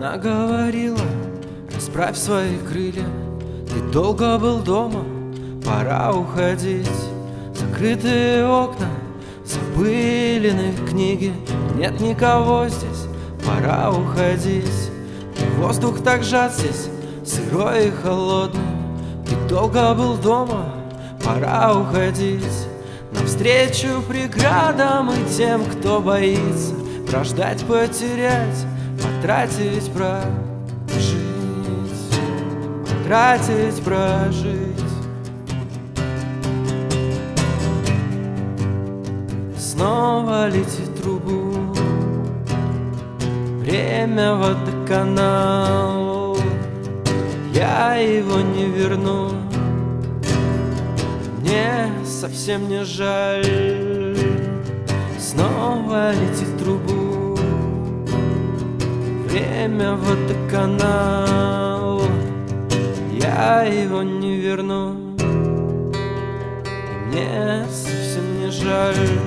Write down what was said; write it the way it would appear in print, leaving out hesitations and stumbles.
Она говорила: расправь свои крылья, ты долго был дома, пора уходить. Закрытые окна, запыленные книги, нет никого здесь, пора уходить. И воздух так сжат здесь, сырой и холодный. Ты долго был дома, пора уходить. Навстречу преградам и тем, кто боится прождать, потерять, потратить, прожить, потратить, прожить. Снова летит трубу, время водоканал, я его не верну. Мне совсем не жаль. Снова летит трубу, время водоканал, я его не верну. Мне совсем не жаль.